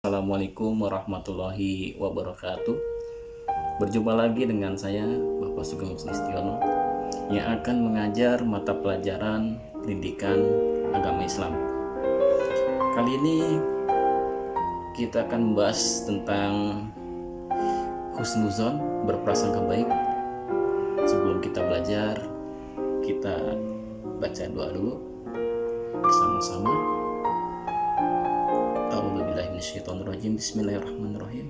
Assalamualaikum warahmatullahi wabarakatuh. Berjumpa lagi dengan saya Bapak Sugeng Sulistiono yang akan mengajar mata pelajaran pendidikan agama Islam. Kali ini kita akan membahas tentang husnuzon, berprasangka baik. Sebelum kita belajar, kita baca doa dulu bersama-sama. A'udzubillahiminasyaitonirrajim. Bismillahirrahmanirrahim.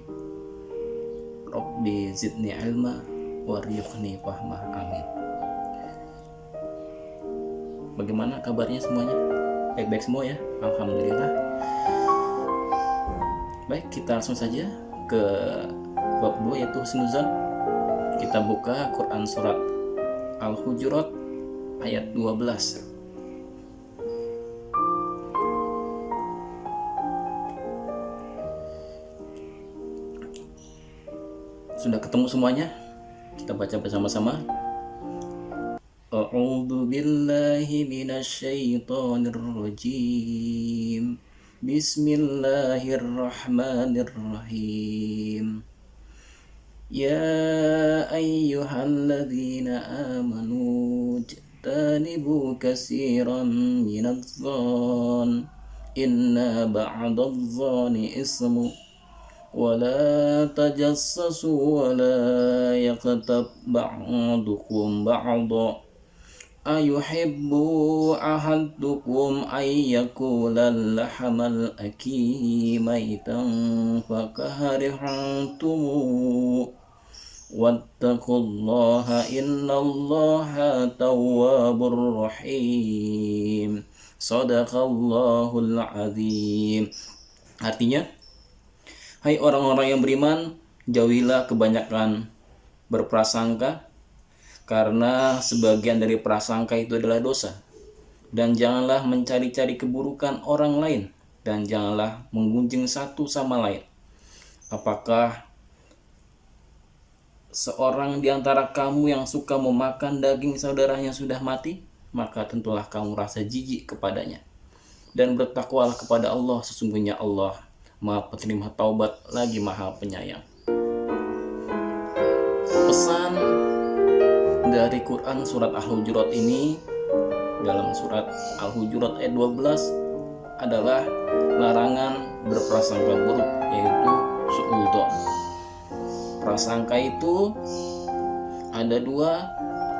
Rabbi zidni ilma warzuqni fahma. Amin. Bagaimana kabarnya semuanya? Baik-baik semua ya? Alhamdulillah. Baik, kita langsung saja ke bab 2 yaitu husnuzon. Kita buka Quran surat Al-Hujurat ayat 12. Sudah ketemu semuanya? Kita baca bersama-sama. A'udzu billahi minasyaitonir rajim. Bismillahirrahmanirrahim. Ya ayyuhalladzina amanu jtanibu katsiran minadh-dhon inna ba'dadh-dhoni ismu ولا تجسسوا ولا يغتب بعضكم بعضا أيحب أحدكم أن يأكل اللحم الأكيل ميتا فكرهتم واتقوا الله إن الله تواب رحيم صدق الله العظيم. Artinya, hai orang-orang yang beriman, jauhilah kebanyakan berprasangka, karena sebagian dari prasangka itu adalah dosa. Dan janganlah mencari-cari keburukan orang lain, dan janganlah menggunjing satu sama lain. Apakah seorang di antara kamu yang suka memakan daging saudaranya sudah mati? Maka tentulah kamu rasa jijik kepadanya. Dan bertakwalah kepada Allah, sesungguhnya Allah Maha penerima taubat lagi Maha penyayang. Pesan dari Quran surat Al-Hujurat ini, dalam surat Al-Hujurat ayat 12 adalah larangan berprasangka buruk, yaitu su'udzon. Prasangka itu ada dua,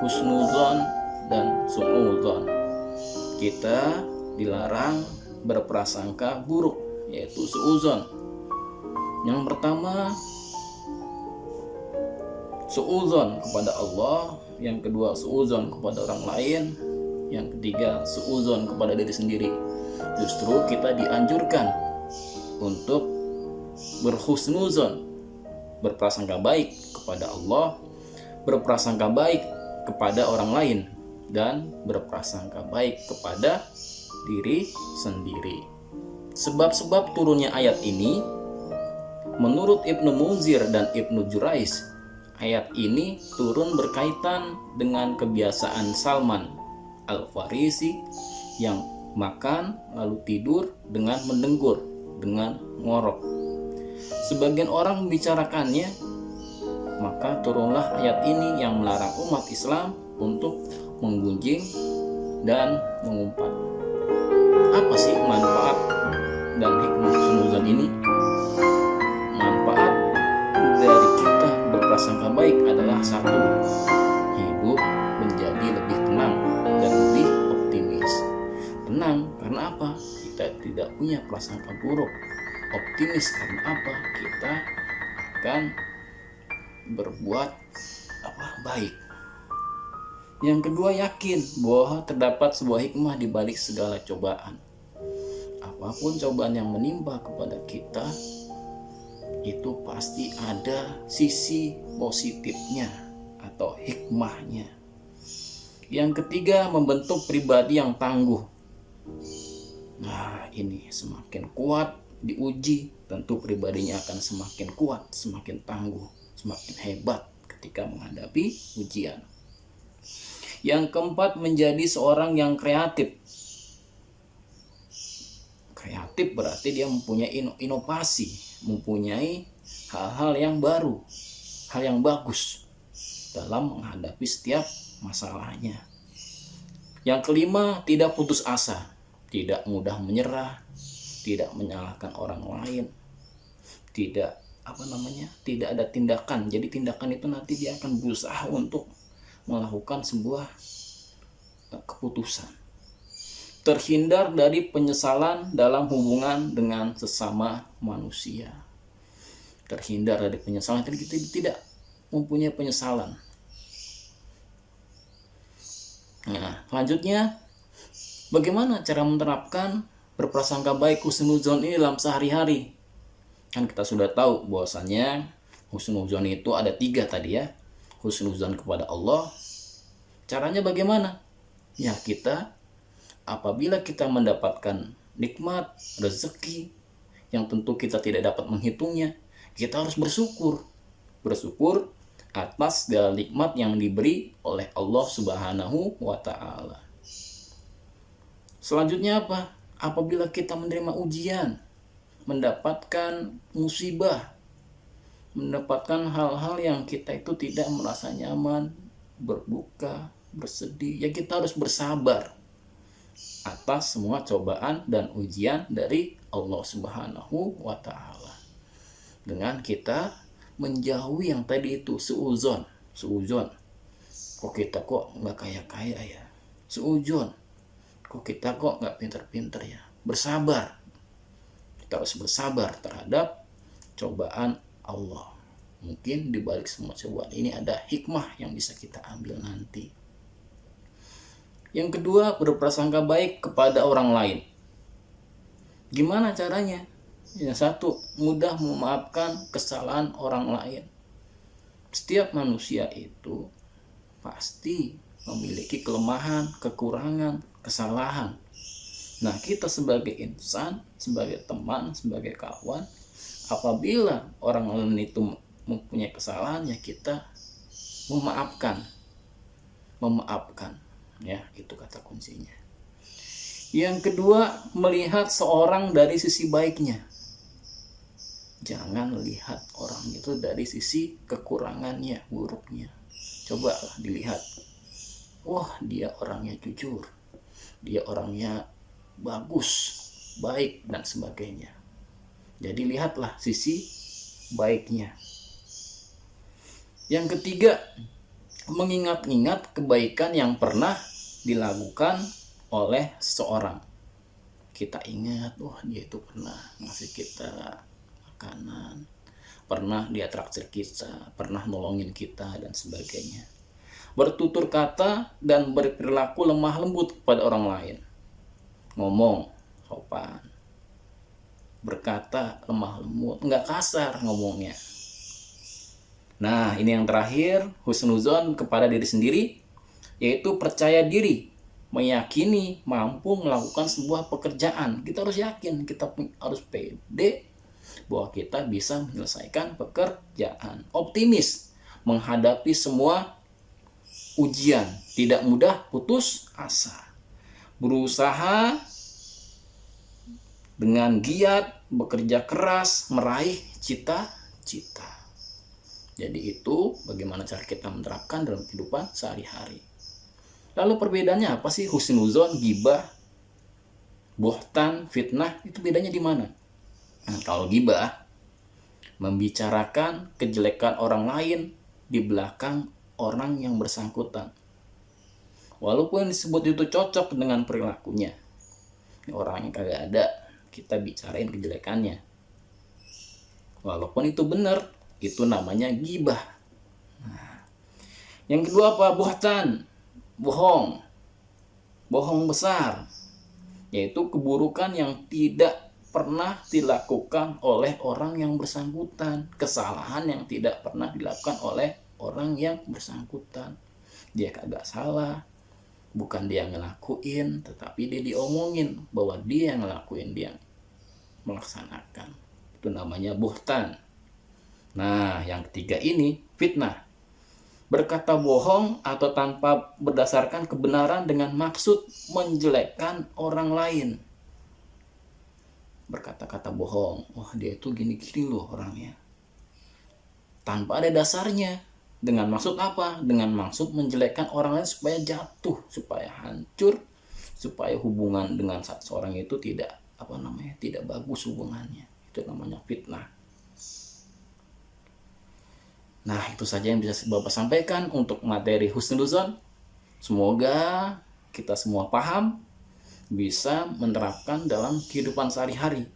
husnuzon dan su'udzon. Kita dilarang berprasangka buruk, yaitu su'udzon. Yang pertama, su'udzon kepada Allah. Yang kedua, su'udzon kepada orang lain. Yang ketiga, su'udzon kepada diri sendiri. Justru kita dianjurkan untuk berhusnuzon, berprasangka baik kepada Allah, berprasangka baik kepada orang lain, dan berprasangka baik kepada diri sendiri. Sebab-sebab turunnya ayat ini, menurut Ibnu Munzir dan Ibnu Jurais, ayat ini turun berkaitan dengan kebiasaan Salman Al-Farisi yang makan lalu tidur dengan mendengkur, dengan ngorok. Sebagian orang membicarakannya, maka turunlah ayat ini yang melarang umat Islam untuk menggunjing dan mengumpat. Apa sih manfaat dan hikmah husnuzon ini? Manfaat dari kita berprasangka baik adalah satu, hidup menjadi lebih tenang dan lebih optimis. Tenang karena apa? Kita tidak punya prasangka buruk. Optimis karena apa? Kita akan berbuat baik. Yang kedua, yakin bahwa terdapat sebuah hikmah di balik segala cobaan. Apapun cobaan yang menimpa kepada kita, itu pasti ada sisi positifnya atau hikmahnya. Yang ketiga, membentuk pribadi yang tangguh. Nah, ini semakin kuat diuji, tentu pribadinya akan semakin kuat, semakin tangguh, semakin hebat ketika menghadapi ujian. Yang keempat, menjadi seorang yang kreatif. Produktif berarti dia mempunyai inovasi, mempunyai hal-hal yang baru, hal yang bagus dalam menghadapi setiap masalahnya. Yang kelima, tidak putus asa, tidak mudah menyerah, tidak menyalahkan orang lain, tidak tidak ada tindakan. Jadi tindakan itu nanti dia akan berusaha untuk melakukan sebuah keputusan. Terhindar dari penyesalan dalam hubungan dengan sesama manusia. Terhindar dari penyesalan, jadi kita tidak mempunyai penyesalan. Nah, selanjutnya, bagaimana cara menerapkan berprasangka baik husnuzon ini dalam sehari-hari? Kan kita sudah tahu bahwasanya husnuzon itu ada 3 tadi ya. Husnuzon kepada Allah. Caranya bagaimana? Ya, kita apabila kita mendapatkan nikmat, rezeki yang tentu kita tidak dapat menghitungnya, kita harus bersyukur. Bersyukur atas segala nikmat yang diberi oleh Allah Subhanahu wa Ta'ala. Selanjutnya apa? Apabila kita menerima ujian, mendapatkan musibah, mendapatkan hal-hal yang kita itu tidak merasa nyaman, berduka, bersedih, ya kita harus bersabar atas semua cobaan dan ujian dari Allah Subhanahu wa Ta'ala. Dengan kita menjauhi yang tadi itu suuzon. Kok kita kok nggak kaya-kaya ya? Suuzon. Kok kita kok nggak pinter-pinter ya? Bersabar. Kita harus bersabar terhadap cobaan Allah. Mungkin di balik semua cobaan ini ada hikmah yang bisa kita ambil nanti. Yang kedua, berprasangka baik kepada orang lain. Gimana caranya? Yang satu, mudah memaafkan kesalahan orang lain. Setiap manusia itu pasti memiliki kelemahan, kekurangan, kesalahan. Nah, kita sebagai insan, sebagai teman, sebagai kawan, apabila orang lain itu mempunyai kesalahan, ya kita memaafkan. Ya, itu kata kuncinya. Yang kedua, melihat seorang dari sisi baiknya. Jangan lihat orang itu dari sisi kekurangannya, buruknya. Cobalah dilihat. Wah, dia orangnya jujur. Dia orangnya bagus, baik, dan sebagainya. Jadi lihatlah sisi baiknya. Yang ketiga, mengingat-ingat kebaikan yang pernah dilakukan oleh seseorang. Kita ingat, wah dia itu pernah ngasih kita makanan, pernah dia traktir kita, pernah nolongin kita, dan sebagainya. Bertutur kata dan berperilaku lemah lembut kepada orang lain. Ngomong sopan, berkata lemah lembut, nggak kasar ngomongnya. Nah, ini yang terakhir, husnuzon kepada diri sendiri, yaitu percaya diri, meyakini mampu melakukan sebuah pekerjaan. Kita harus yakin, kita harus pede bahwa kita bisa menyelesaikan pekerjaan. Optimis menghadapi semua ujian, tidak mudah putus asa. Berusaha dengan giat, bekerja keras, meraih cita-cita. Jadi itu bagaimana cara kita menerapkan dalam kehidupan sehari-hari. Lalu perbedaannya apa sih husnuzon, gibah, buhtan, fitnah? Itu bedanya di mana? Nah, kalau gibah, membicarakan kejelekan orang lain di belakang orang yang bersangkutan. Walaupun disebut itu cocok dengan perilakunya. Orangnya kagak ada, kita bicarain kejelekannya. Walaupun itu benar, itu namanya gibah. Nah, yang kedua apa? Buhtan, bohong. Bohong besar, yaitu keburukan yang tidak pernah dilakukan oleh orang yang bersangkutan, kesalahan yang tidak pernah dilakukan oleh orang yang bersangkutan. Dia kagak salah, bukan dia ngelakuin, tetapi dia diomongin bahwa dia ngelakuin, dia melaksanakan. Itu namanya buhtan. Nah, yang ketiga ini fitnah. Berkata bohong atau tanpa berdasarkan kebenaran dengan maksud menjelekkan orang lain. berkata-kata bohong. Wah, dia itu gini-gini loh orangnya. Tanpa ada dasarnya. Dengan maksud apa? Dengan maksud menjelekkan orang lain supaya jatuh, supaya hancur, supaya hubungan dengan seorang itu tidak tidak bagus hubungannya. Itu namanya fitnah. Nah, itu saja yang bisa Bapak sampaikan untuk materi husnuzon. Semoga kita semua paham, bisa menerapkan dalam kehidupan sehari-hari.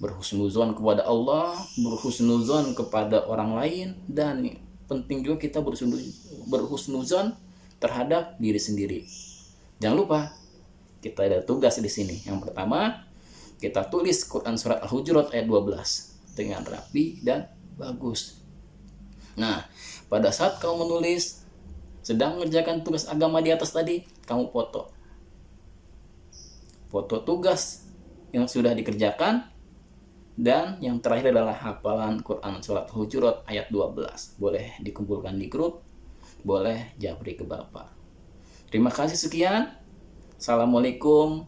Berhusnuzon kepada Allah, berhusnuzon kepada orang lain, dan penting juga kita berhusnuzon terhadap diri sendiri. Jangan lupa, kita ada tugas di sini. Yang pertama, kita tulis Quran Surat Al-Hujurat ayat 12 dengan rapi dan bagus. Nah, pada saat kamu menulis, sedang mengerjakan tugas agama di atas tadi, kamu foto tugas yang sudah dikerjakan, dan yang terakhir adalah hafalan Quran Surat Al-Hujurat ayat 12. Boleh dikumpulkan di grup, boleh japri ke Bapak. Terima kasih, sekian. Assalamualaikum